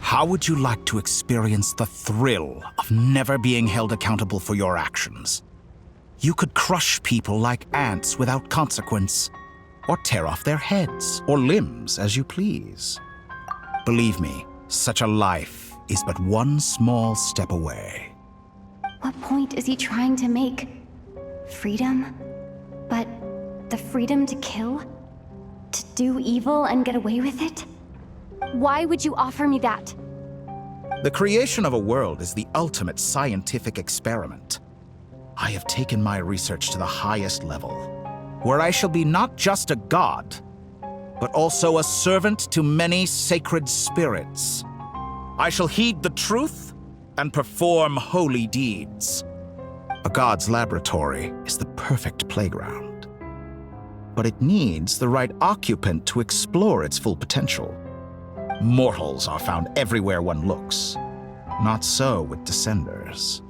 How would you like to experience the thrill of never being held accountable for your actions? You could crush people like ants without consequence, or tear off their heads or limbs as you please. Believe me, such a life is but one small step away. What point is he trying to make? Freedom? But the freedom to kill? To do evil and get away with it? Why would you offer me that? The creation of a world is the ultimate scientific experiment. I have taken my research to the highest level, where I shall be not just a god, but also a servant to many sacred spirits. I shall heed the truth and perform holy deeds. A god's laboratory is the perfect playground, but it needs the right occupant to explore its full potential. Mortals are found everywhere one looks. Not so with Descenders.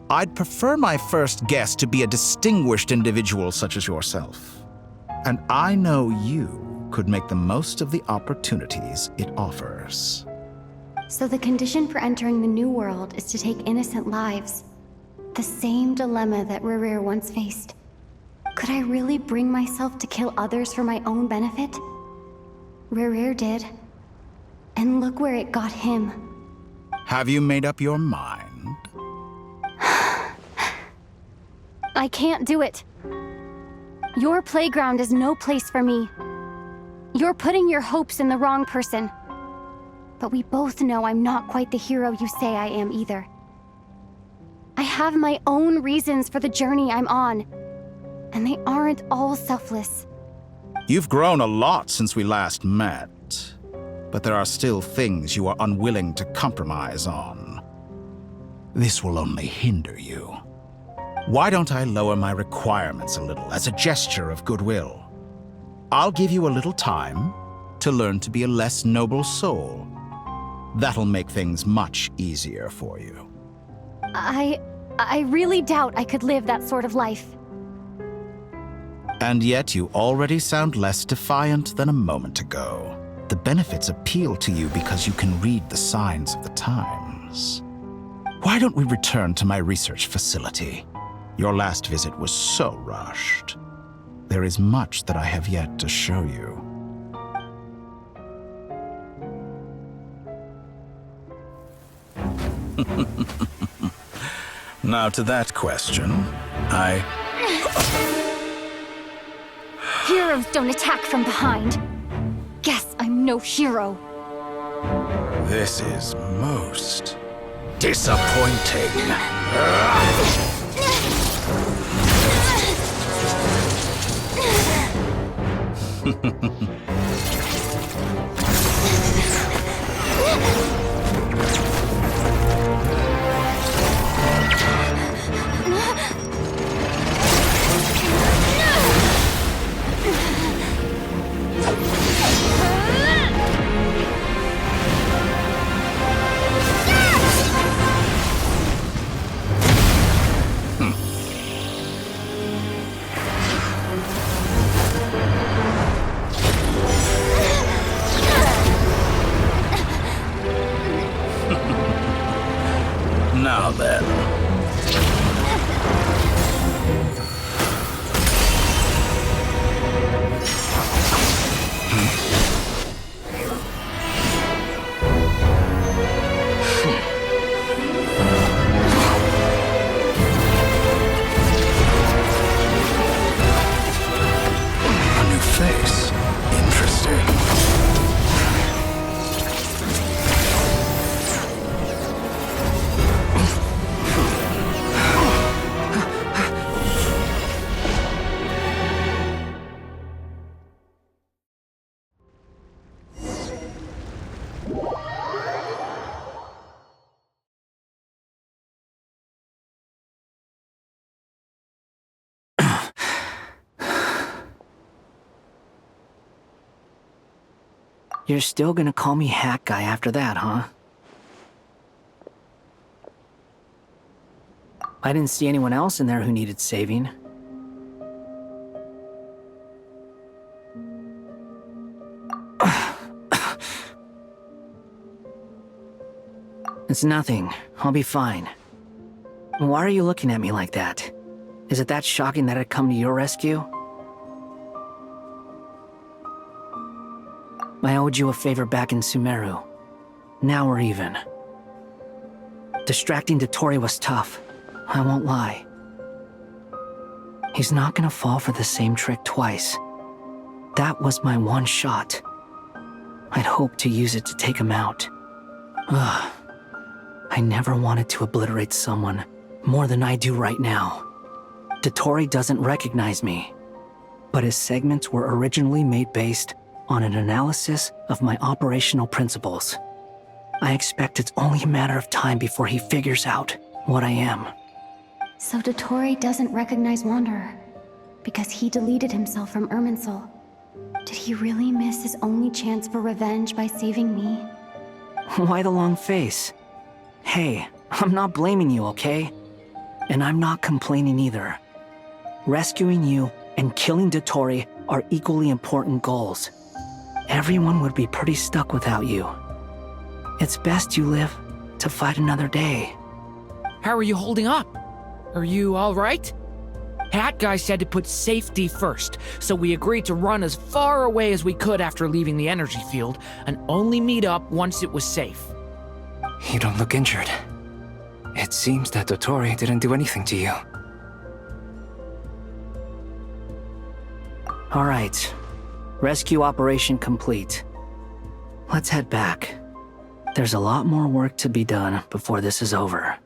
I'd prefer my first guest to be a distinguished individual such as yourself. And I know you could make the most of the opportunities it offers. So the condition for entering the new world is to take innocent lives. The same dilemma that Rerir once faced. Could I really bring myself to kill others for my own benefit? Rerir did. And look where it got him. Have you made up your mind? I can't do it. Your playground is no place for me. You're putting your hopes in the wrong person. But we both know I'm not quite the hero you say I am either. I have my own reasons for the journey I'm on, and they aren't all selfless. You've grown a lot since we last met, but there are still things you are unwilling to compromise on. This will only hinder you. Why don't I lower my requirements a little as a gesture of goodwill? I'll give you a little time to learn to be a less noble soul. That'll make things much easier for you. I really doubt I could live that sort of life. And yet you already sound less defiant than a moment ago. The benefits appeal to you because you can read the signs of the times. Why don't we return to my research facility? Your last visit was so rushed. There is much that I have yet to show you. Now to that question, Heroes don't attack from behind. Guess I'm no hero. This is most disappointing. Now then. A new face. Interesting. You're still gonna call me Hack Guy after that, huh? I didn't see anyone else in there who needed saving. It's nothing. I'll be fine. Why are you looking at me like that? Is it that shocking that I'd come to your rescue? I owed you a favor back in Sumeru. Now we're even. Distracting Dotori was tough, I won't lie. He's not gonna fall for the same trick twice. That was my one shot. I'd hoped to use it to take him out. Ugh. I never wanted to obliterate someone more than I do right now. Dotori doesn't recognize me, but his segments were originally made based on an analysis of my operational principles. I expect it's only a matter of time before he figures out what I am. So Dotori doesn't recognize Wanderer because he deleted himself from Irminsul. Did he really miss his only chance for revenge by saving me? Why the long face? Hey, I'm not blaming you, okay? And I'm not complaining either. Rescuing you and killing Dotori are equally important goals. Everyone would be pretty stuck without you. It's best you live to fight another day. How are you holding up? Are you alright? Hat Guy said to put safety first, so we agreed to run as far away as we could after leaving the energy field, and only meet up once it was safe. You don't look injured. It seems that Dotori didn't do anything to you. Alright. Rescue operation complete. Let's head back. There's a lot more work to be done before this is over.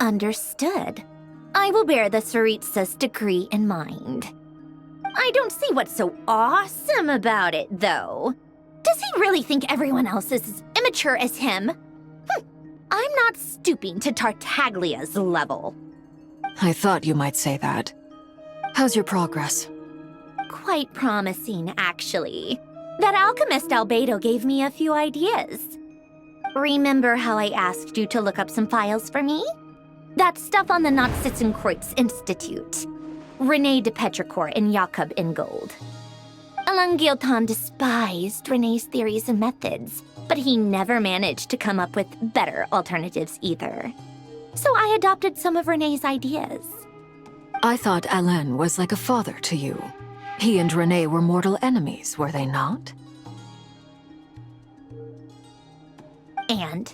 Understood. I will bear the Tsaritsa's decree in mind. I don't see what's so awesome about it, though. Does he really think everyone else is as immature as him? I'm not stooping to Tartaglia's level. I thought you might say that. How's your progress? Quite promising, actually. That alchemist Albedo gave me a few ideas. Remember how I asked you to look up some files for me? That stuff on the Nachtschitzenkreuz Institute. René de Petrichor and Jakob Ingold. Alain Guillotin despised René's theories and methods, but he never managed to come up with better alternatives either. So I adopted some of René's ideas. I thought Alain was like a father to you. He and René were mortal enemies, were they not? And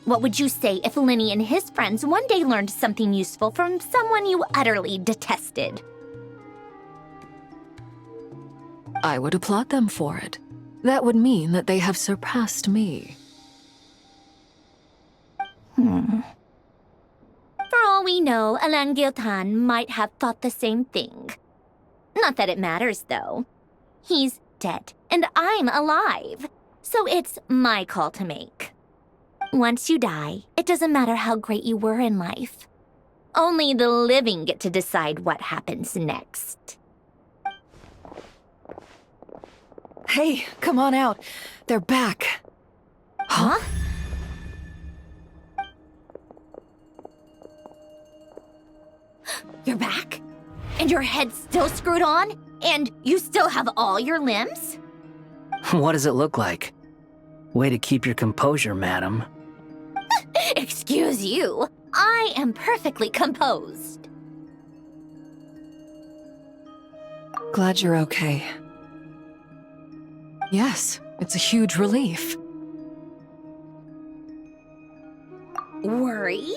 what would you say if Lenny and his friends one day learned something useful from someone you utterly detested? I would applaud them for it. That would mean that they have surpassed me. For all we know, Alain Guillotin might have thought the same thing. Not that it matters, though. He's dead, and I'm alive. So it's my call to make. Once you die, it doesn't matter how great you were in life. Only the living get to decide what happens next. Hey, come on out. They're back. Huh? You're back? And your head's still screwed on? And you still have all your limbs? What does it look like? Way to keep your composure, madam. Excuse you. I am perfectly composed. Glad you're okay. Yes, it's a huge relief. Worry?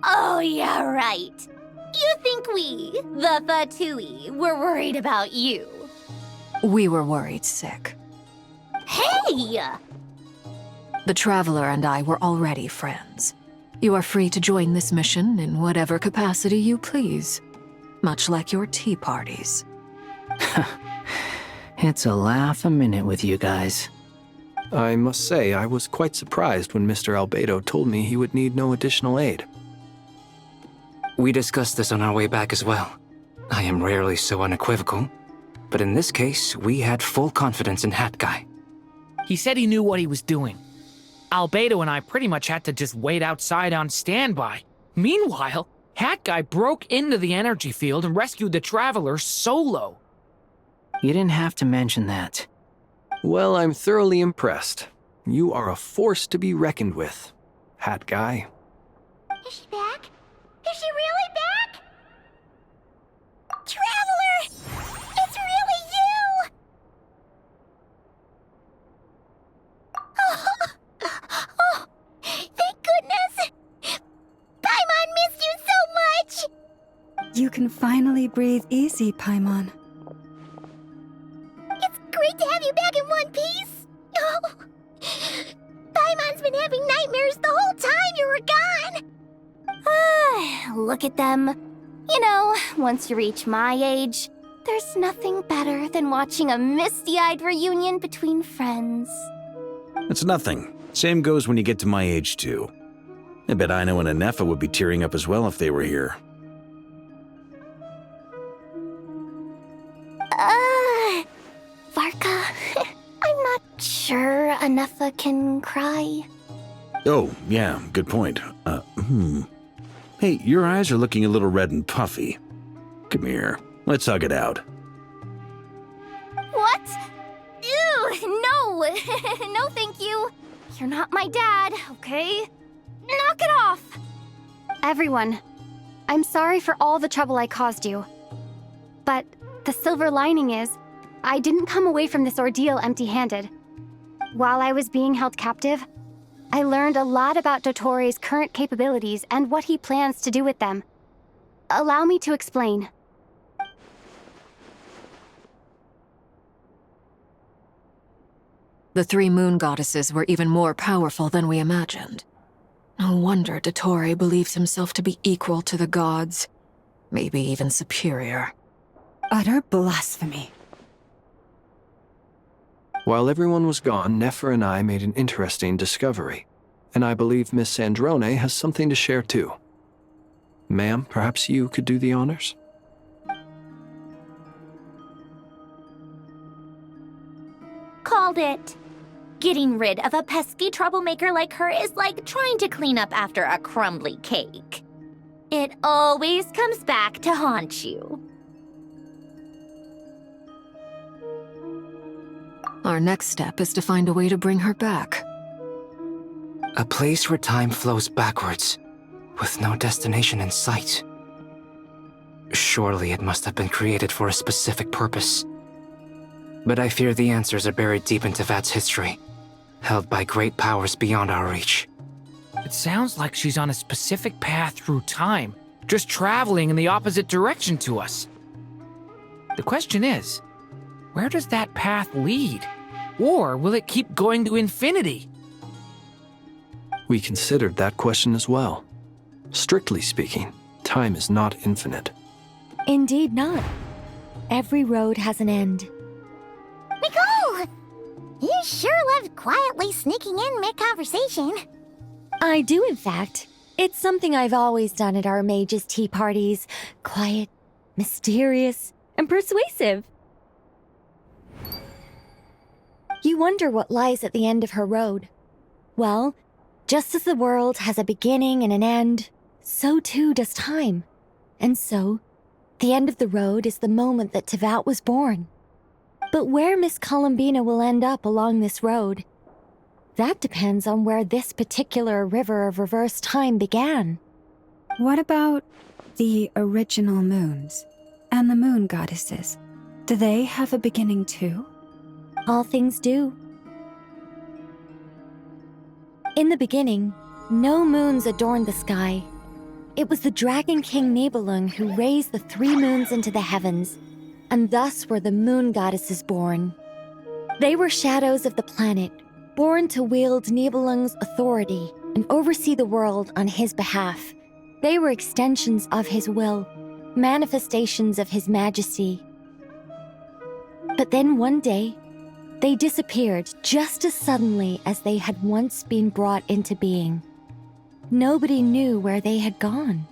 Oh, yeah, right. You think we, the Fatui, were worried about you? We were worried sick. Hey! The Traveler and I were already friends. You are free to join this mission in whatever capacity you please. Much like your tea parties. It's a laugh a minute with you guys. I must say, I was quite surprised when Mr. Albedo told me he would need no additional aid. We discussed this on our way back as well. I am rarely so unequivocal, but in this case, we had full confidence in Hat Guy. He said he knew what he was doing. Albedo and I pretty much had to just wait outside on standby. Meanwhile, Hat Guy broke into the energy field and rescued the Traveler solo. You didn't have to mention that. Well, I'm thoroughly impressed. You are a force to be reckoned with, Hat Guy. Is she back? Is she really back? Traveler! It's really you! Oh, thank goodness! Paimon missed you so much! You can finally breathe easy, Paimon. It's great to have you back in one piece! Oh, Paimon's been having nightmares the whole time you were gone! Look at them. You know, once you reach my age, there's nothing better than watching a misty-eyed reunion between friends. It's nothing. Same goes when you get to my age, too. I bet Ino and Anefa would be tearing up as well if they were here. Varka, I'm not sure Anefa can cry. Oh, yeah, good point. Hey, your eyes are looking a little red and puffy. Come here, let's hug it out. What? Ew, no! No, thank you. You're not my dad, okay? Knock it off! Everyone, I'm sorry for all the trouble I caused you. But the silver lining is, I didn't come away from this ordeal empty-handed. While I was being held captive, I learned a lot about Dottoro's current capabilities and what he plans to do with them. Allow me to explain. The three moon goddesses were even more powerful than we imagined. No wonder Dottore believes himself to be equal to the gods, maybe even superior. Utter blasphemy. While everyone was gone, Nefer and I made an interesting discovery, and I believe Miss Sandrone has something to share too. Ma'am, perhaps you could do the honors? Called it. Getting rid of a pesky troublemaker like her is like trying to clean up after a crumbly cake. It always comes back to haunt you. Our next step is to find a way to bring her back. A place where time flows backwards, with no destination in sight. Surely it must have been created for a specific purpose. But I fear the answers are buried deep in Teyvat's history, held by great powers beyond our reach. It sounds like she's on a specific path through time, just traveling in the opposite direction to us. The question is, where does that path lead? Or will it keep going to infinity? We considered that question as well. Strictly speaking, time is not infinite. Indeed not. Every road has an end. Nicole! You sure love quietly sneaking in mid-conversation. I do, in fact. It's something I've always done at our mages' tea parties. Quiet, mysterious, and persuasive. You wonder what lies at the end of her road. Well, just as the world has a beginning and an end, so too does time. And so, the end of the road is the moment that Teyvat was born. But where Miss Columbina will end up along this road, that depends on where this particular river of reverse time began. What about the original moons and the moon goddesses? Do they have a beginning too? All things do. In the beginning, no moons adorned the sky. It was the Dragon King Nibelung who raised the three moons into the heavens, and thus were the moon goddesses born. They were shadows of the planet, born to wield Nibelung's authority and oversee the world on his behalf. They were extensions of his will, manifestations of his majesty. But then one day, They disappeared just as suddenly as they had once been brought into being. Nobody knew where they had gone.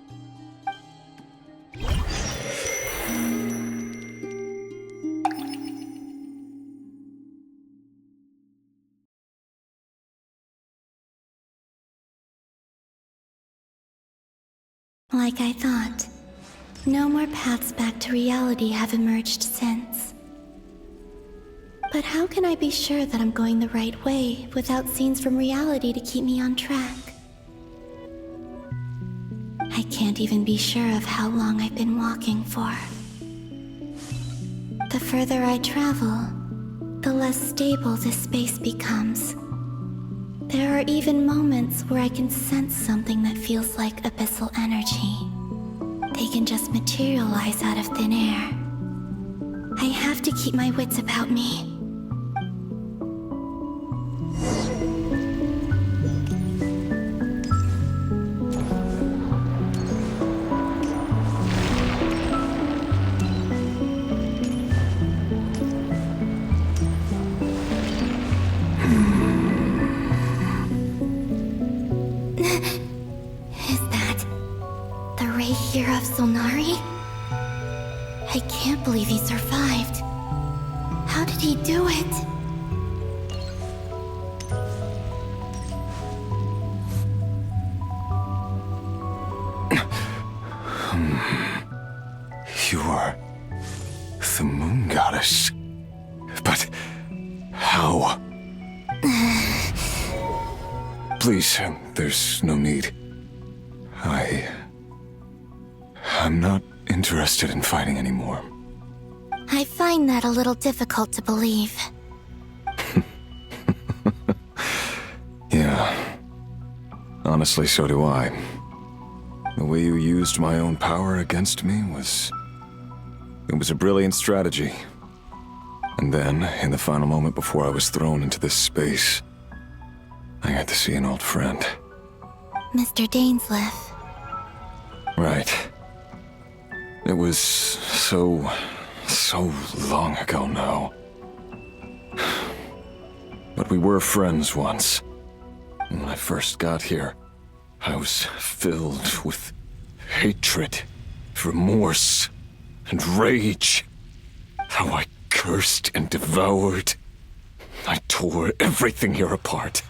Like I thought, no more paths back to reality have emerged since. But how can I be sure that I'm going the right way without scenes from reality to keep me on track? I can't even be sure of how long I've been walking for. The further I travel, the less stable this space becomes. There are even moments where I can sense something that feels like abyssal energy. They can just materialize out of thin air. I have to keep my wits about me. I can't believe he survived. How did he do it? You are the moon goddess. But how? Please, there's no need. I'm not interested in fighting anymore. I find that a little difficult to believe. Yeah. Honestly, so do I. The way you used my own power against me was a brilliant strategy. And then, in the final moment before I was thrown into this space, I got to see an old friend. Mr. Dainsleif. Right. It was so long ago now. But we were friends once. And when I first got here, I was filled with hatred, remorse, and rage. How I cursed and devoured. I tore everything here apart.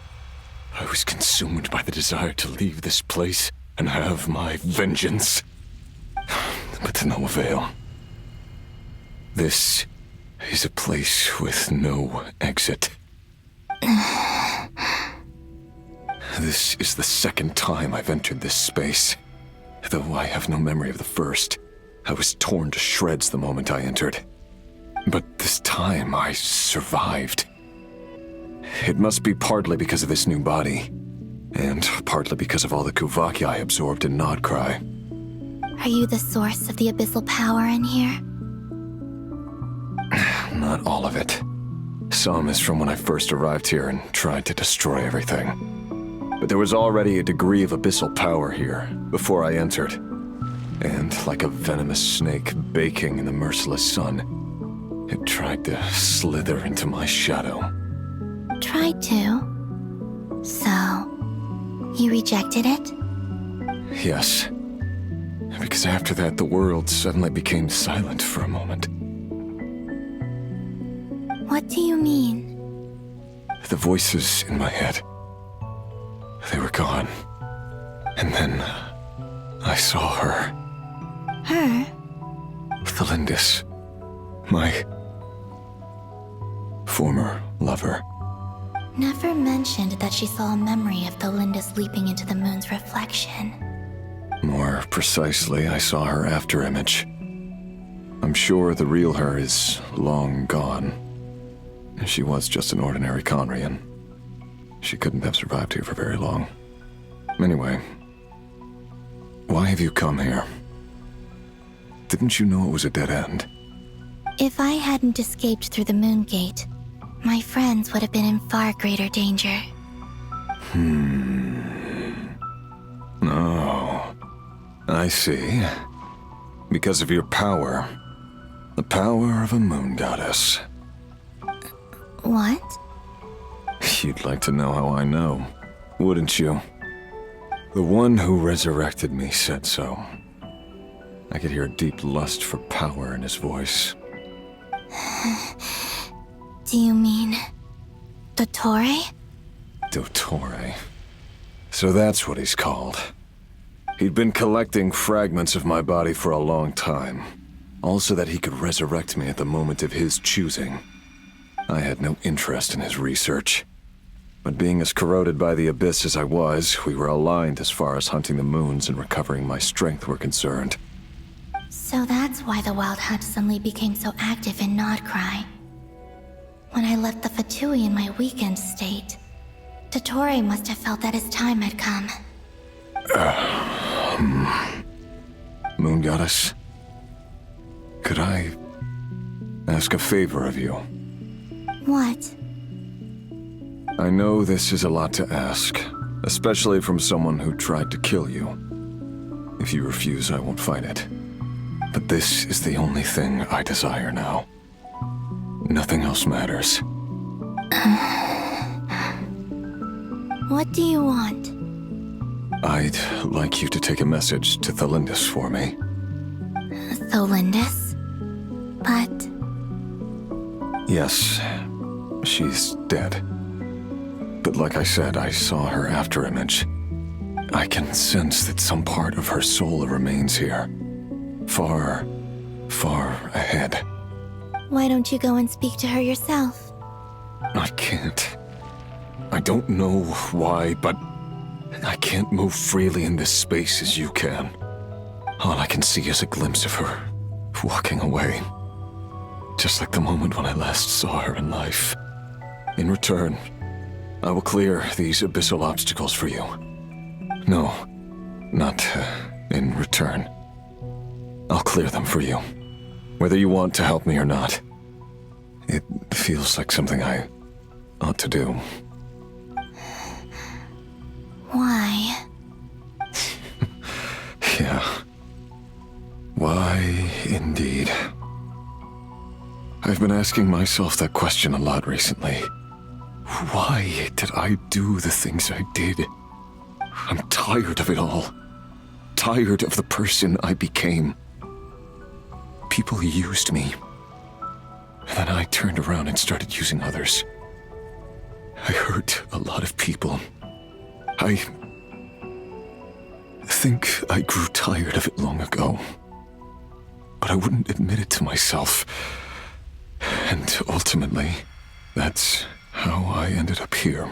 I was consumed by the desire to leave this place and have my vengeance. But to no avail. This is a place with no exit. This is the second time I've entered this space. Though I have no memory of the first. I was torn to shreds the moment I entered. But this time I survived. It must be partly because of this new body. And partly because of all the Kuvaki I absorbed in Nodcry. Are you the source of the abyssal power in here? Not all of it. Some is from when I first arrived here and tried to destroy everything. But there was already a degree of abyssal power here before I entered. And like a venomous snake baking in the merciless sun, it tried to slither into my shadow. Tried to? So, you rejected it? Yes. Because after that, the world suddenly became silent for a moment. What do you mean? The voices in my head, they were gone. And then I saw her. Her? The Lindis. My former lover. Never mentioned that she saw a memory of the Lindis leaping into the moon's reflection. More precisely, I saw her afterimage. I'm sure the real her is long gone. She was just an ordinary Conrian. She couldn't have survived here for very long. Anyway, why have you come here? Didn't you know it was a dead end? If I hadn't escaped through the moon gate, my friends would have been in far greater danger. Oh, I see. Because of your power. The power of a moon goddess. What? You'd like to know how I know, wouldn't you? The one who resurrected me said so. I could hear a deep lust for power in his voice. Do you mean... Dottore? Dottore. So that's what he's called. He'd been collecting fragments of my body for a long time, all so that he could resurrect me at the moment of his choosing. I had no interest in his research. But being as corroded by the Abyss as I was, we were aligned as far as hunting the moons and recovering my strength were concerned. So that's why the Wild Hunt suddenly became so active in Nodcry. When I left the Fatui in my weakened state, Dottore must have felt that his time had come. Moon Goddess, could I ask a favor of you? What? I know this is a lot to ask, especially from someone who tried to kill you. If you refuse, I won't fight it. But this is the only thing I desire now. Nothing else matters. What do you want? I'd like you to take a message to Thelindis for me. Thelindis? But... Yes, she's dead. But like I said, I saw her afterimage. I can sense that some part of her soul remains here. Far, far ahead. Why don't you go and speak to her yourself? I can't. I don't know why, but I can't move freely in this space as you can. All I can see is a glimpse of her, walking away. Just like the moment when I last saw her in life. In return, I will clear these abyssal obstacles for you. No, not in return. I'll clear them for you, whether you want to help me or not. It feels like something I ought to do. Why? Yeah. Why, indeed. I've been asking myself that question a lot recently. Why did I do the things I did? I'm tired of it all. Tired of the person I became. People used me. And then I turned around and started using others. I hurt a lot of people. I think I grew tired of it long ago. But I wouldn't admit it to myself. And ultimately, that's how I ended up here.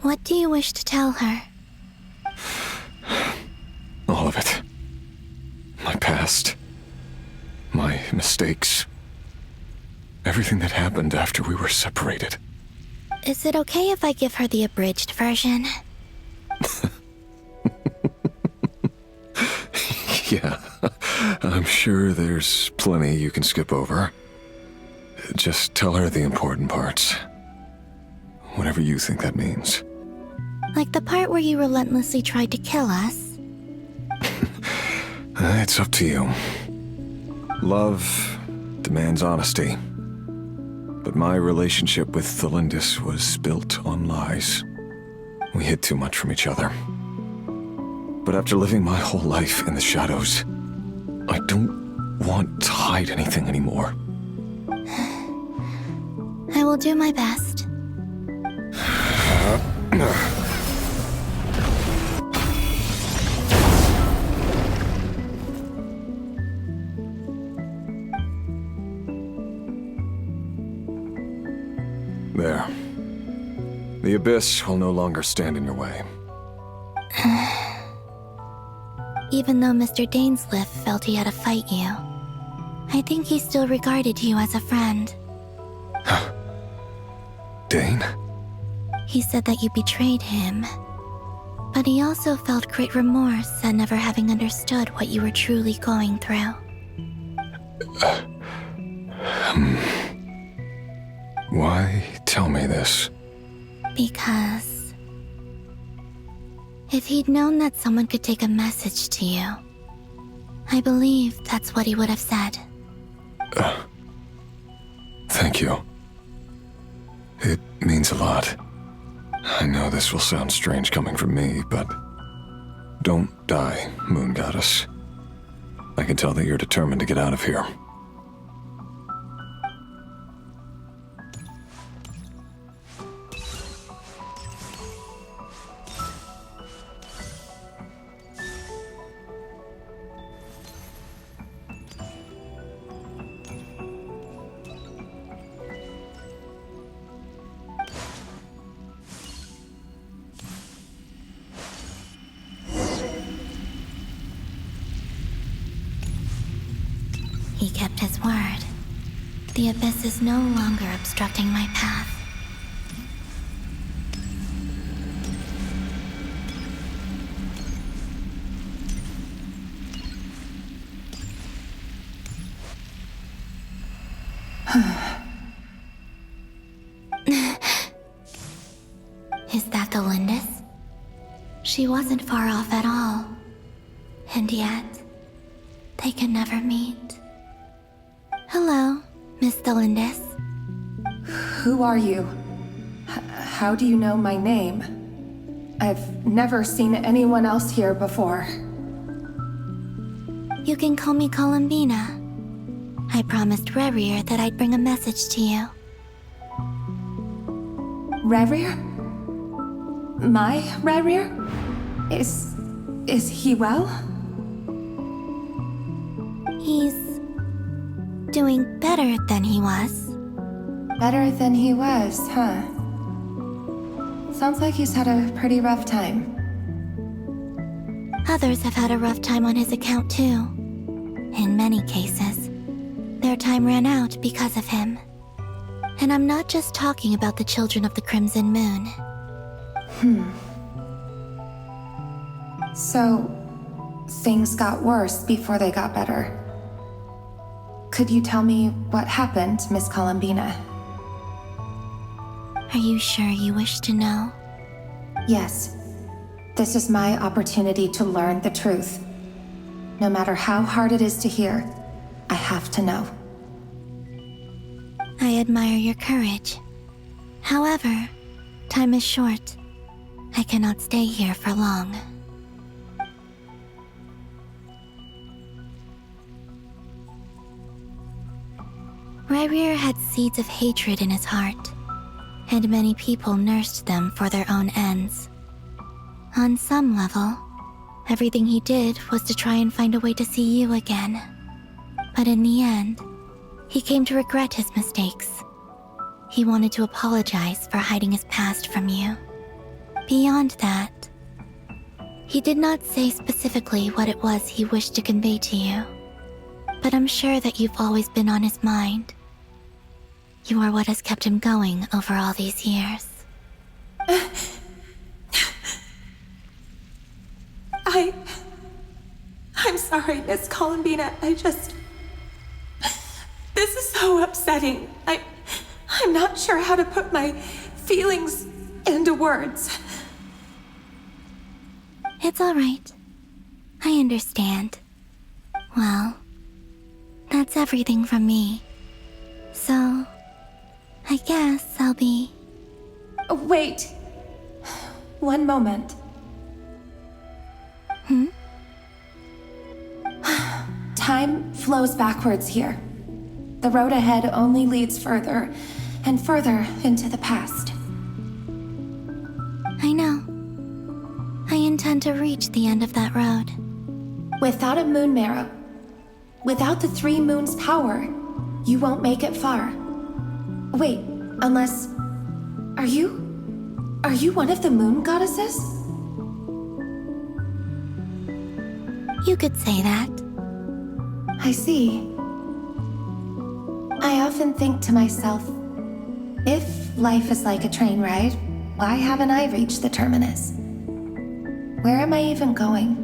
What do you wish to tell her? All of it. My past. My mistakes. Everything that happened after we were separated. Is it okay if I give her the abridged version? Yeah, I'm sure there's plenty you can skip over. Just tell her the important parts. Whatever you think that means. Like the part where you relentlessly tried to kill us? It's up to you. Love demands honesty. But my relationship with Thelindis was built on lies. We hid too much from each other. But after living my whole life in the shadows, I don't want to hide anything anymore. I will do my best. There. The Abyss will no longer stand in your way. Even though Mr. Dainsleif felt he had to fight you, I think he still regarded you as a friend. Dane? He said that you betrayed him, but he also felt great remorse at never having understood what you were truly going through. Why tell me this? Because if he'd known that someone could take a message to you, I believe that's what he would have said. Thank you. It means a lot. I know this will sound strange coming from me, but don't die, Moon Goddess. I can tell that you're determined to get out of here. He kept his word. The abyss is no longer obstructing my path. Is that the Lindis? She wasn't far off at all. And yet, they can never meet. Hello, Miss Delindis. Who are you? How do you know my name? I've never seen anyone else here before. You can call me Columbina. I promised Rerir that I'd bring a message to you. Rerir? My Rerir? Is he well? He's doing better than he was. Better than he was, huh? Sounds like he's had a pretty rough time. Others have had a rough time on his account too. In many cases, their time ran out because of him. And I'm not just talking about the children of the Crimson Moon. So, things got worse before they got better. Could you tell me what happened, Miss Columbina? Are you sure you wish to know? Yes. This is my opportunity to learn the truth. No matter how hard it is to hear, I have to know. I admire your courage. However, time is short. I cannot stay here for long. Rerir had seeds of hatred in his heart, and many people nursed them for their own ends. On some level, everything he did was to try and find a way to see you again. But in the end, he came to regret his mistakes. He wanted to apologize for hiding his past from you. Beyond that, he did not say specifically what it was he wished to convey to you. But I'm sure that you've always been on his mind. You are what has kept him going over all these years. I'm sorry, Miss Columbina. This is so upsetting. I'm not sure how to put my feelings into words. It's all right. I understand. Well, that's everything from me. So, I guess I'll be... Wait. One moment. Time flows backwards here. The road ahead only leads further and further into the past. I know. I intend to reach the end of that road. Without a moon marrow, without the 3 moons' power, you won't make it far. Wait, unless... Are you one of the moon goddesses? You could say that. I see. I often think to myself, if life is like a train ride, why haven't I reached the terminus? Where am I even going?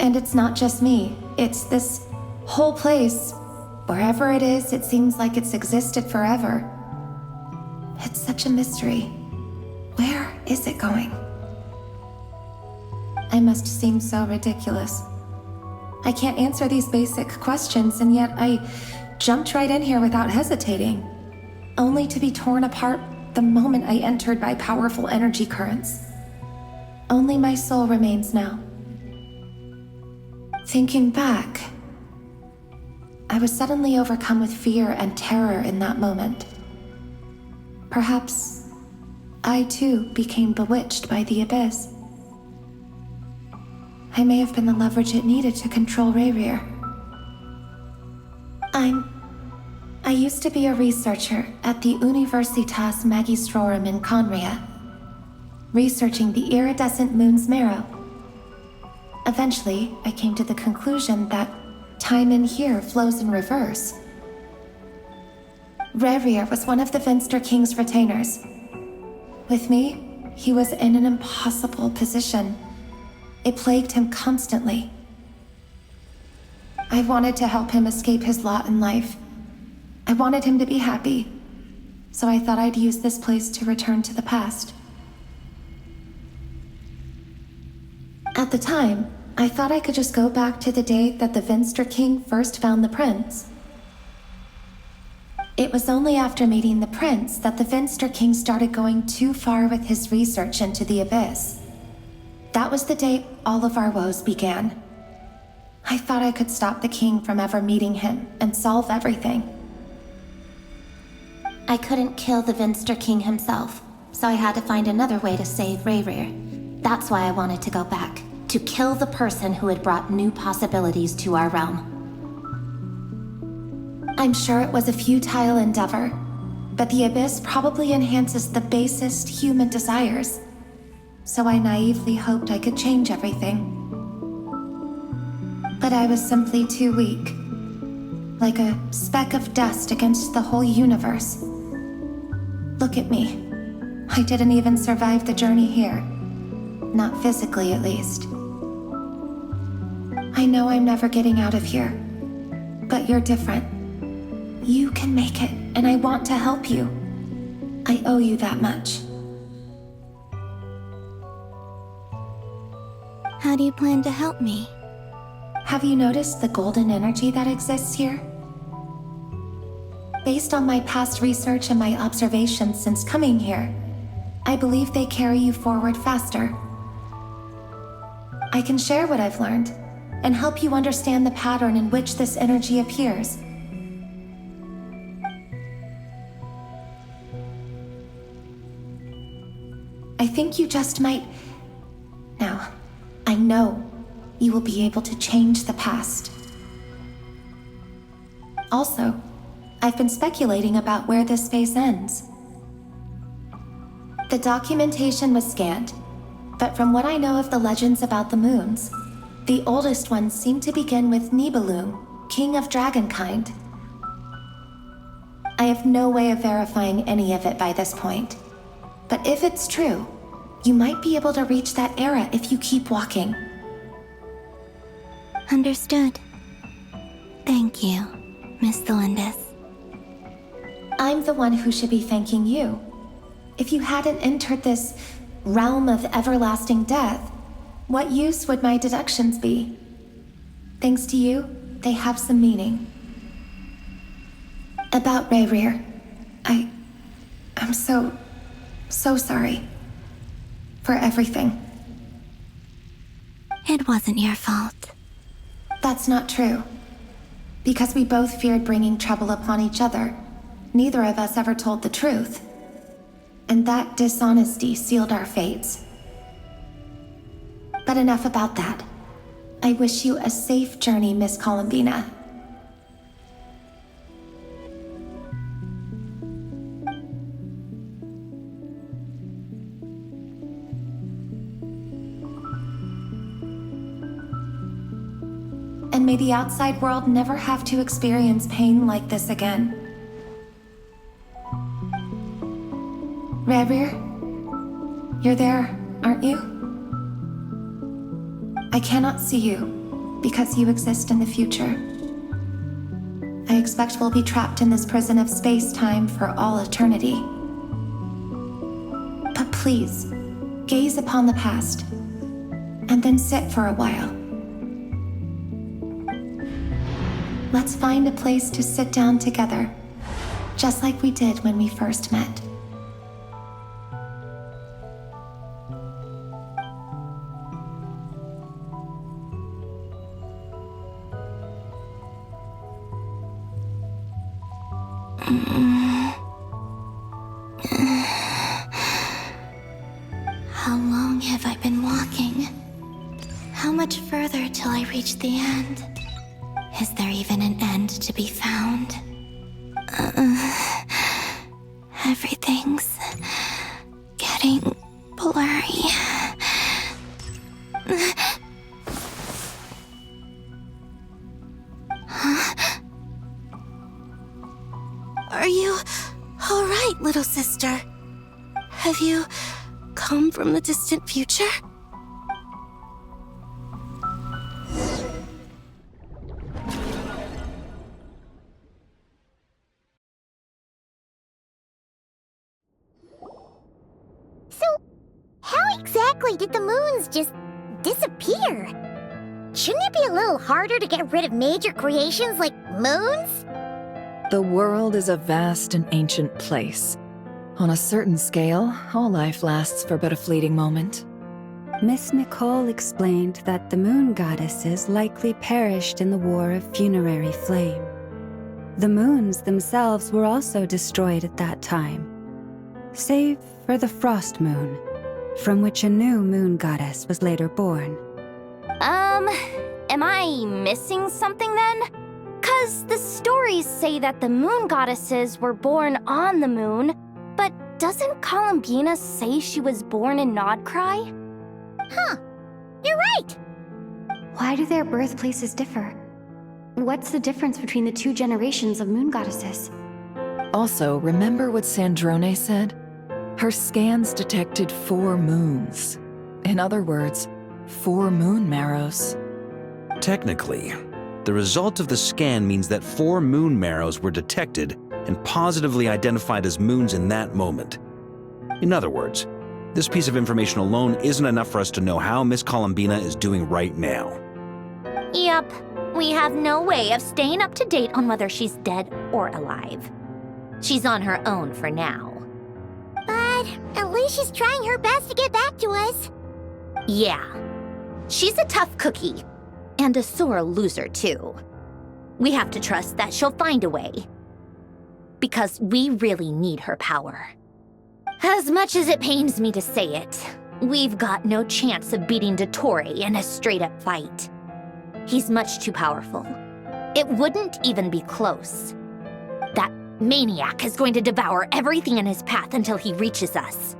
And it's not just me, it's this whole place. Wherever it is, it seems like it's existed forever. It's such a mystery. Where is it going? I must seem so ridiculous. I can't answer these basic questions, and yet I jumped right in here without hesitating, only to be torn apart the moment I entered by powerful energy currents. Only my soul remains now. Thinking back, I was suddenly overcome with fear and terror in that moment. Perhaps I too became bewitched by the abyss. I may have been the leverage it needed to control Rayrir. I used to be a researcher at the Universitas Magistrorum in Conria, researching the iridescent moon's marrow. Eventually, I came to the conclusion that time in here flows in reverse. Rayrir was one of the Finster King's retainers. With me, he was in an impossible position. It plagued him constantly. I wanted to help him escape his lot in life. I wanted him to be happy, so I thought I'd use this place to return to the past. At the time, I thought I could just go back to the day that the Finster King first found the prince. It was only after meeting the prince that the Finster King started going too far with his research into the abyss. That was the day all of our woes began. I thought I could stop the king from ever meeting him and solve everything. I couldn't kill the Finster King himself, so I had to find another way to save Rayrir. That's why I wanted to go back, to kill the person who had brought new possibilities to our realm. I'm sure it was a futile endeavor, but the abyss probably enhances the basest human desires, so I naively hoped I could change everything. But I was simply too weak, like a speck of dust against the whole universe. Look at me. I didn't even survive the journey here. Not physically, at least. I know I'm never getting out of here, but you're different. You can make it, and I want to help you. I owe you that much. How do you plan to help me? Have you noticed the golden energy that exists here? Based on my past research and my observations since coming here, I believe they carry you forward faster. I can share what I've learned and help you understand the pattern in which this energy appears. I think you just might... Now, I know you will be able to change the past. Also, I've been speculating about where this space ends. The documentation was scanned, but from what I know of the legends about the moons, the oldest ones seem to begin with Nibelung, king of dragonkind. I have no way of verifying any of it by this point, but if it's true, you might be able to reach that era if you keep walking. Understood. Thank you, Miss Thelindis. I'm the one who should be thanking you. If you hadn't entered this realm of everlasting death, what use would my deductions be? Thanks to you, they have some meaning. About Rayrir, I'm so sorry. For everything. It wasn't your fault. That's not true. Because we both feared bringing trouble upon each other, neither of us ever told the truth. And that dishonesty sealed our fates. But enough about that. I wish you a safe journey, Miss Columbina. And may the outside world never have to experience pain like this again. Rayrir, you're there, aren't you? I cannot see you, because you exist in the future. I expect we'll be trapped in this prison of space-time for all eternity. But please, gaze upon the past, and then sit for a while. Let's find a place to sit down together, just like we did when we first met. How long have I been walking? How much further till I reach the end? Is there even an end to be found? Everything's getting blurry. Are you all right, little sister? Have you come from the distant future? So, how exactly did the moons just disappear? Shouldn't it be a little harder to get rid of major creations like moons? The world is a vast and ancient place. On a certain scale, all life lasts for but a fleeting moment. Miss Nicole explained that the moon goddesses likely perished in the War of Funerary Flame. The moons themselves were also destroyed at that time, save for the Frost Moon, from which a new moon goddess was later born. Am I missing something then? 'Cause the stories say that the moon goddesses were born on the moon, but doesn't Columbina say she was born in Nodcry? Huh. You're right. Why do their birthplaces differ? What's the difference between the two generations of moon goddesses? Also, remember what Sandrone said? Her scans detected 4 moons. In other words, 4 moon marrows. Technically, the result of the scan means that 4 moon marrows were detected and positively identified as moons in that moment. In other words, this piece of information alone isn't enough for us to know how Miss Columbina is doing right now. Yup, we have no way of staying up to date on whether she's dead or alive. She's on her own for now. But at least she's trying her best to get back to us. Yeah, she's a tough cookie, and a sore loser too. We have to trust that she'll find a way. Because we really need her power. As much as it pains me to say it, we've got no chance of beating Dottore in a straight-up fight. He's much too powerful. It wouldn't even be close. That maniac is going to devour everything in his path until he reaches us.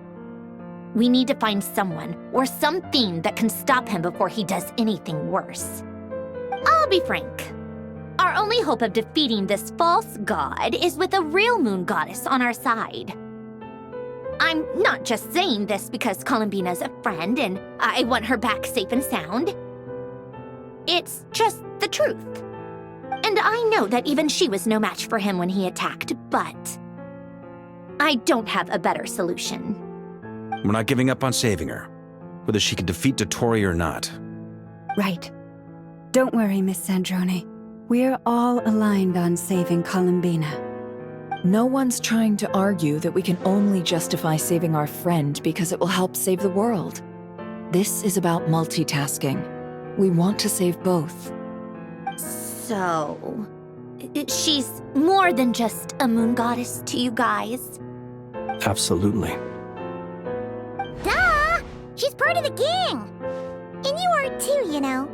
We need to find someone or something that can stop him before he does anything worse. I'll be frank. Our only hope of defeating this false god is with a real moon goddess on our side. I'm not just saying this because Columbina's a friend and I want her back safe and sound. It's just the truth. And I know that even she was no match for him when he attacked, but I don't have a better solution. We're not giving up on saving her, whether she can defeat Dottore or not. Right. Don't worry, Miss Sandrone. We're all aligned on saving Columbina. No one's trying to argue that we can only justify saving our friend because it will help save the world. This is about multitasking. We want to save both. So, she's more than just a moon goddess to you guys? Absolutely. Duh! She's part of the gang! And you are too, you know.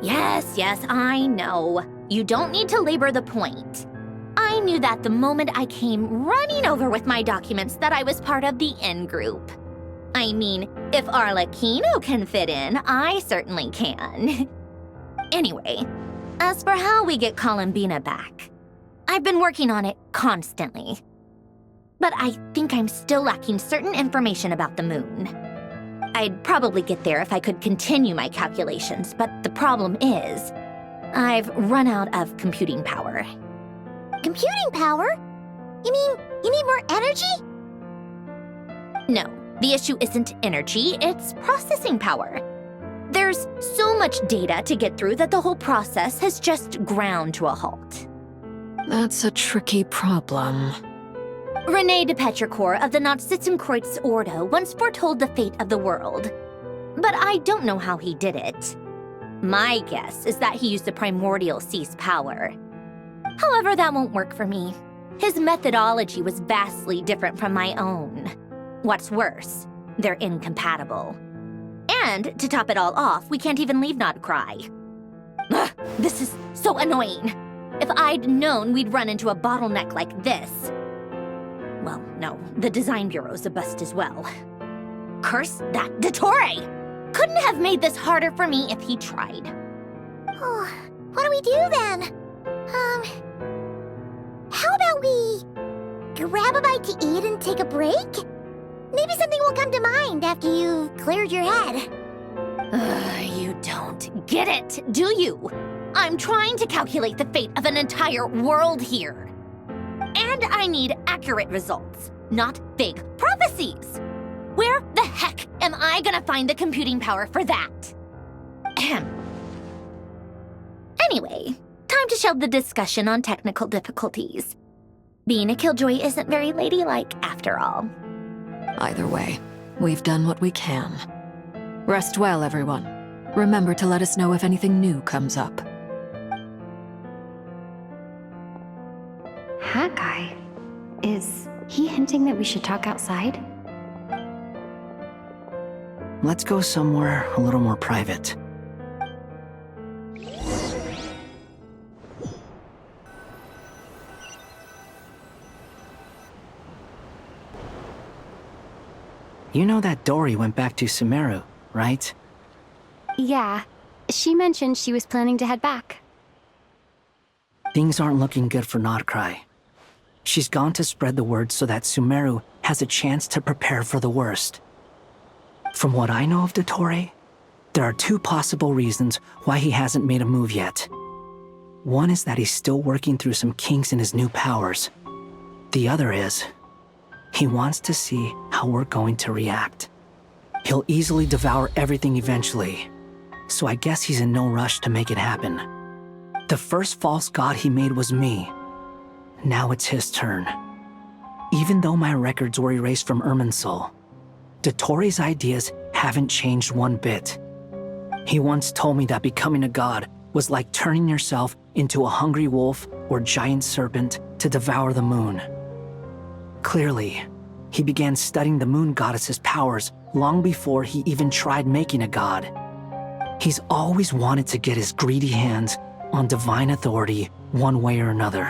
Yes, I know. You don't need to labor the point. I knew that the moment I came running over with my documents that I was part of the in-group. I mean, if Arlecchino can fit in, I certainly can. Anyway, as for how we get Columbina back, I've been working on it constantly. But I think I'm still lacking certain information about the moon. I'd probably get there if I could continue my calculations, but the problem is, I've run out of computing power. Computing power? You mean, you need more energy? No, the issue isn't energy, it's processing power. There's so much data to get through that the whole process has just ground to a halt. That's a tricky problem. René de Petrichor of the Nazissenkreuz Ordo once foretold the fate of the world. But I don't know how he did it. My guess is that he used the primordial sea's power. However, that won't work for me. His methodology was vastly different from my own. What's worse, they're incompatible. And, to top it all off, we can't even leave Nodcry. Ugh, this is so annoying. If I'd known we'd run into a bottleneck like this... Well, no, the design bureau's a bust as well. Curse that Dottore! Couldn't have made this harder for me if he tried. Oh, what do we do then? How about we grab a bite to eat and take a break? Maybe something will come to mind after you've cleared your head. You don't get it, do you? I'm trying to calculate the fate of an entire world here. And I need accurate results, not vague prophecies. Where the heck am I gonna find the computing power for that? Ahem. Anyway, time to shelve the discussion on technical difficulties. Being a killjoy isn't very ladylike, after all. Either way, we've done what we can. Rest well, everyone. Remember to let us know if anything new comes up. Hat guy? Is he hinting that we should talk outside? Let's go somewhere a little more private. You know that Dory went back to Sumeru, right? Yeah. She mentioned she was planning to head back. Things aren't looking good for Nodcry. She's gone to spread the word so that Sumeru has a chance to prepare for the worst. From what I know of Dottore, there are two possible reasons why he hasn't made a move yet. One is that he's still working through some kinks in his new powers. The other is, he wants to see how we're going to react. He'll easily devour everything eventually, so I guess he's in no rush to make it happen. The first false god he made was me. Now it's his turn. Even though my records were erased from Irminsul, Dottore's ideas haven't changed one bit. He once told me that becoming a god was like turning yourself into a hungry wolf or giant serpent to devour the moon. Clearly, he began studying the moon goddess's powers long before he even tried making a god. He's always wanted to get his greedy hands on divine authority one way or another.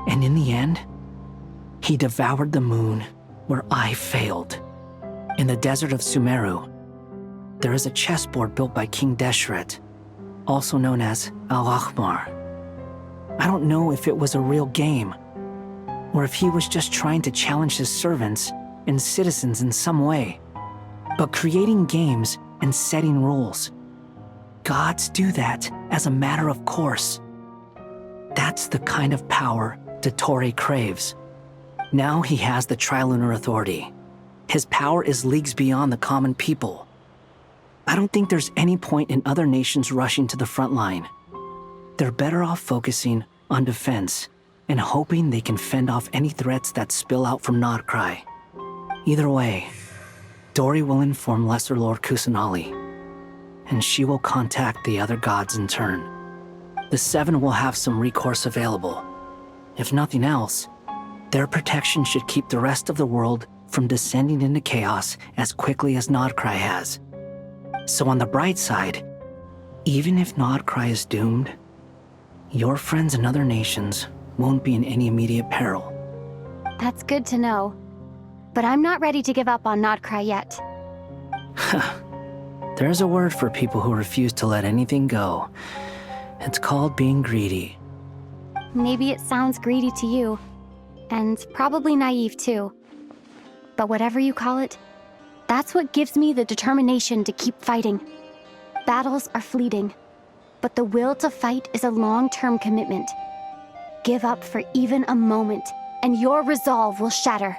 And in the end, he devoured the moon where I failed. In the desert of Sumeru, there is a chessboard built by King Deshret, also known as Al-Ahmar. I don't know if it was a real game, or if he was just trying to challenge his servants and citizens in some way. But creating games and setting rules, gods do that as a matter of course. That's the kind of power Dottore craves. Now he has the Trilunar Authority. His power is leagues beyond the common people. I don't think there's any point in other nations rushing to the front line. They're better off focusing on defense and hoping they can fend off any threats that spill out from Nodcry. Either way, Dory will inform Lesser Lord Kusanali, and she will contact the other gods in turn. The Seven will have some recourse available. If nothing else, their protection should keep the rest of the world from descending into chaos as quickly as Nodcry has. So on the bright side, even if Nodcry is doomed, your friends in other nations won't be in any immediate peril. That's good to know. But I'm not ready to give up on Nodcry yet. There's a word for people who refuse to let anything go. It's called being greedy. Maybe it sounds greedy to you, and probably naive too. But whatever you call it, that's what gives me the determination to keep fighting. Battles are fleeting, but the will to fight is a long-term commitment. Give up for even a moment, and your resolve will shatter.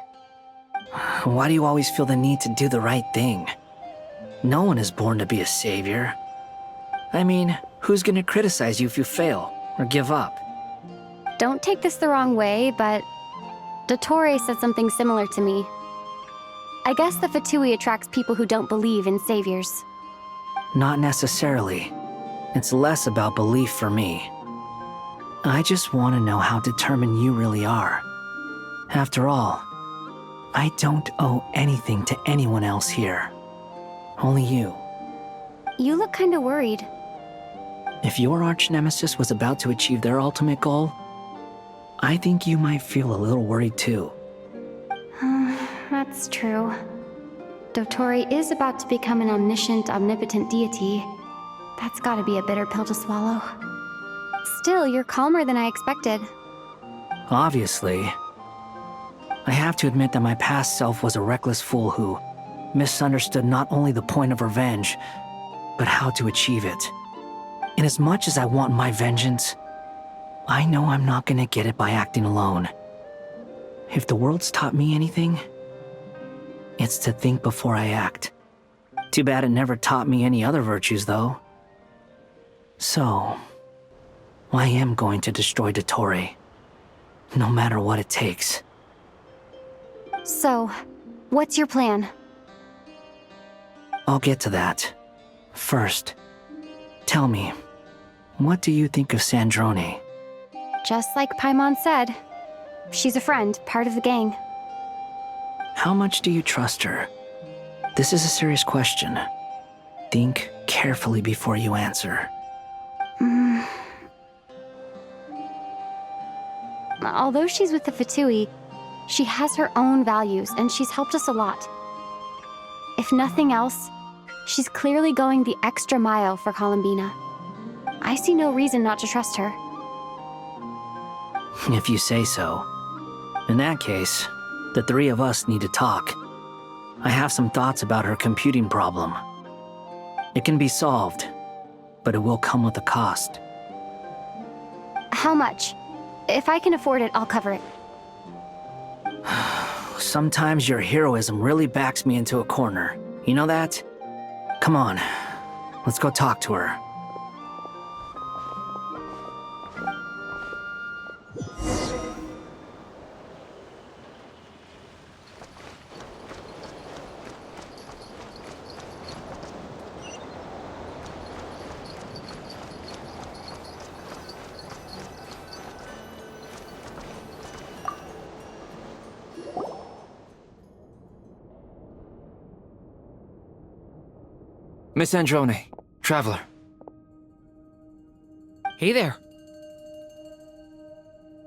Why do you always feel the need to do the right thing? No one is born to be a savior. I mean, who's gonna criticize you if you fail or give up? Don't take this the wrong way, but Dottore said something similar to me. I guess the VIII attracts people who don't believe in saviors. Not necessarily. It's less about belief for me. I just want to know how determined you really are. After all, I don't owe anything to anyone else here. Only you. You look kinda worried. If your arch-nemesis was about to achieve their ultimate goal, I think you might feel a little worried too. That's true. Dottore is about to become an omniscient, omnipotent deity. That's gotta be a bitter pill to swallow. Still, you're calmer than I expected. Obviously. I have to admit that my past self was a reckless fool who misunderstood not only the point of revenge, but how to achieve it. And as much as I want my vengeance, I know I'm not gonna get it by acting alone. If the world's taught me anything, it's to think before I act. Too bad it never taught me any other virtues, though. So, I am going to destroy Dottore, no matter what it takes. So, what's your plan? I'll get to that. First, tell me, what do you think of Sandrone? Just like Paimon said, she's a friend, part of the gang. How much do you trust her? This is a serious question. Think carefully before you answer. Although she's with the VIII, she has her own values, and she's helped us a lot. If nothing else, she's clearly going the extra mile for Columbina. I see no reason not to trust her. If you say so. In that case, the three of us need to talk. I have some thoughts about her computing problem. It can be solved, but it will come with a cost. How much? If I can afford it, I'll cover it. Sometimes your heroism really backs me into a corner. You know that? Come on, let's go talk to her. Miss Androne, Traveler. Hey there.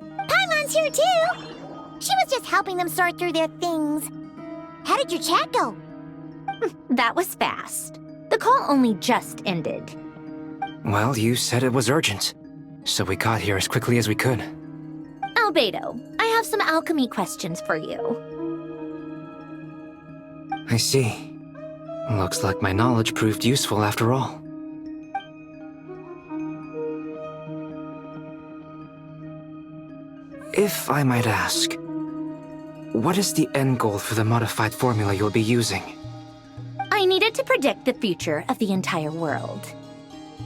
Paimon's here too! She was just helping them sort through their things. How did your chat go? That was fast. The call only just ended. Well, you said it was urgent, so we got here as quickly as we could. Albedo, I have some alchemy questions for you. I see. Looks like my knowledge proved useful after all. If I might ask, what is the end goal for the modified formula you'll be using? I needed to predict the future of the entire world.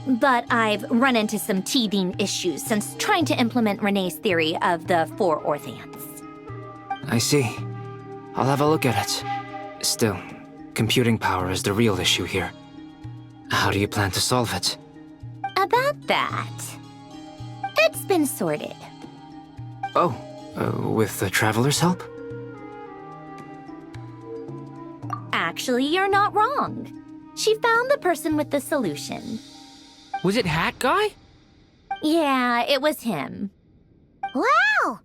But I've run into some teething issues since trying to implement Renee's theory of the 4 Orthants. I see. I'll have a look at it. Still, computing power is the real issue here. How do you plan to solve it? About that, it's been sorted. Oh, with the Traveler's help? Actually, you're not wrong. She found the person with the solution. Was it Hat Guy? Yeah, it was him. Wow!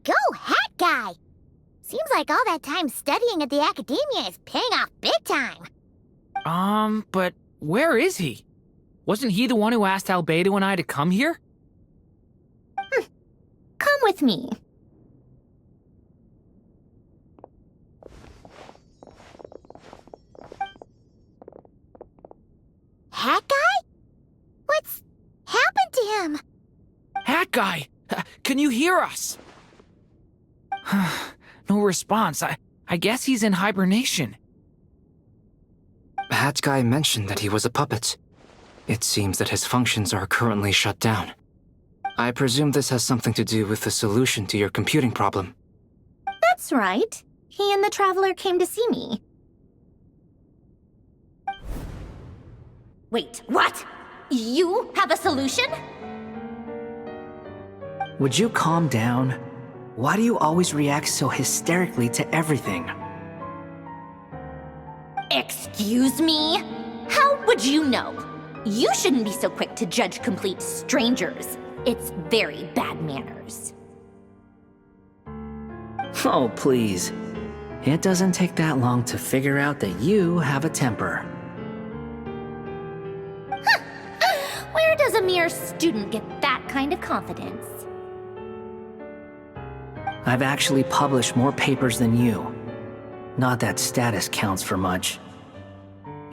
Go Hat Guy! Seems like all that time studying at the academia is paying off big time. But where is he? Wasn't he the one who asked Albedo and I to come here? Come with me. Hat Guy? What's happened to him? Hat Guy! Can you hear us? No response. I guess he's in hibernation. Hat Guy mentioned that he was a puppet. It seems that his functions are currently shut down. I presume this has something to do with the solution to your computing problem. That's right. He and the Traveler came to see me. Wait, what? You have a solution? Would you calm down? Why do you always react so hysterically to everything? Excuse me? How would you know? You shouldn't be so quick to judge complete strangers. It's very bad manners. Oh, please. It doesn't take that long to figure out that you have a temper. Where does a mere student get that kind of confidence? I've actually published more papers than you. Not that status counts for much.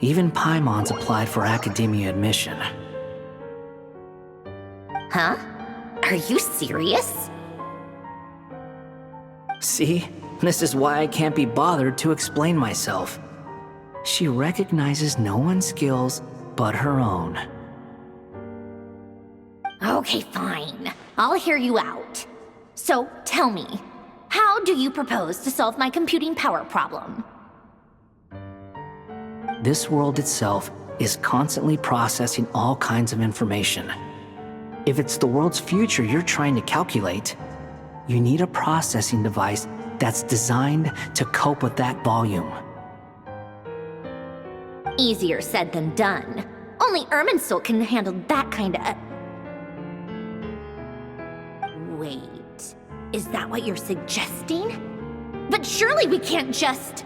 Even Paimon's applied for academia admission. Huh? Are you serious? See? This is why I can't be bothered to explain myself. She recognizes no one's skills but her own. Okay, fine. I'll hear you out. So, tell me, how do you propose to solve my computing power problem? This world itself is constantly processing all kinds of information. If it's the world's future you're trying to calculate, you need a processing device that's designed to cope with that volume. Easier said than done. Only Irminsul can handle that kind of... Wait, is that what you're suggesting? But surely we can't just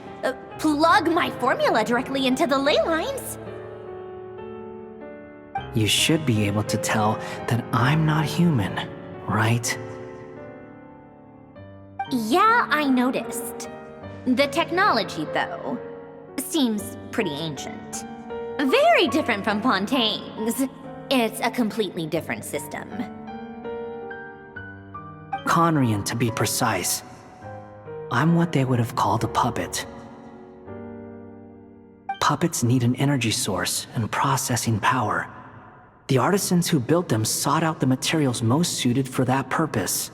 plug my formula directly into the ley lines. You should be able to tell that I'm not human, right? Yeah, I noticed. The technology, though, seems pretty ancient. Very different from Pontaine's. It's a completely different system. Conrian, to be precise. I'm what they would have called a puppet. Puppets need an energy source and processing power. The artisans who built them sought out the materials most suited for that purpose.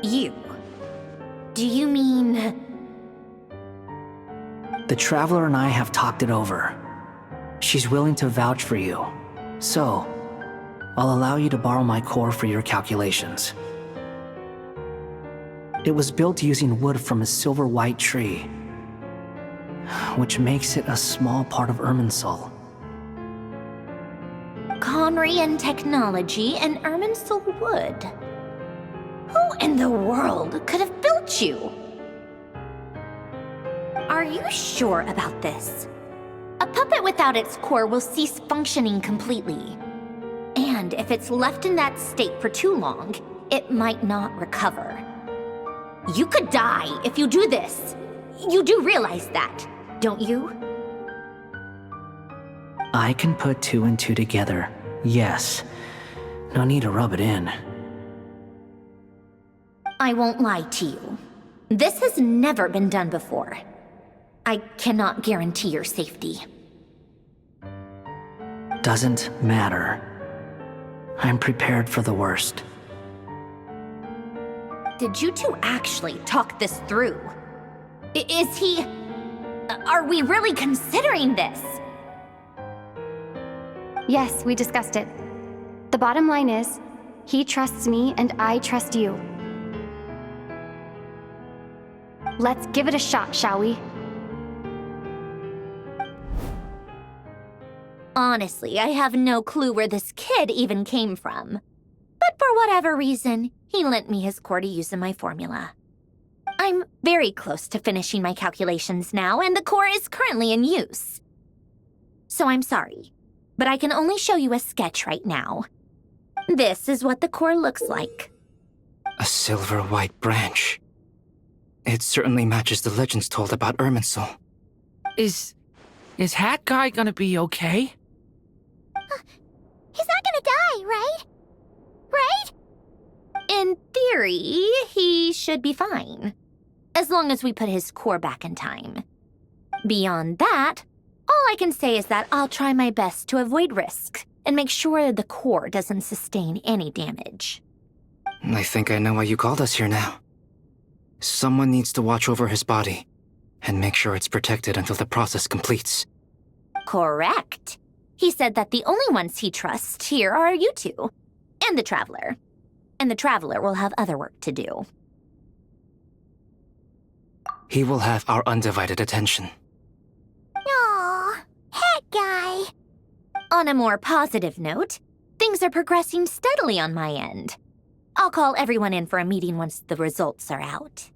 You? Do you mean... The Traveler and I have talked it over. She's willing to vouch for you. So, I'll allow you to borrow my core for your calculations. It was built using wood from a silver-white tree, which makes it a small part of Irminsul. Conrian technology and Irminsul wood. Who in the world could have built you? Are you sure about this? A puppet without its core will cease functioning completely. And if it's left in that state for too long, it might not recover. You could die if you do this. You do realize that, don't you? I can put two and two together, yes. No need to rub it in. I won't lie to you. This has never been done before. I cannot guarantee your safety. Doesn't matter. I'm prepared for the worst. Did you two actually talk this through? Is he... Are we really considering this? Yes, we discussed it. The bottom line is, he trusts me and I trust you. Let's give it a shot, shall we? Honestly, I have no clue where this kid even came from. But for whatever reason, he lent me his core to use in my formula. I'm very close to finishing my calculations now, and the core is currently in use. So I'm sorry, but I can only show you a sketch right now. This is what the core looks like. A silver-white branch. It certainly matches the legends told about Irminsul. Is Hat Guy gonna be okay? He's not gonna die, right? Right? In theory, he should be fine. As long as we put his core back in time. Beyond that, all I can say is that I'll try my best to avoid risks and make sure the core doesn't sustain any damage. I think I know why you called us here now. Someone needs to watch over his body and make sure it's protected until the process completes. Correct. He said that the only ones he trusts here are you two, and the Traveler. And the Traveler will have other work to do. He will have our undivided attention. Aw, Hat Guy. On a more positive note, things are progressing steadily on my end. I'll call everyone in for a meeting once the results are out.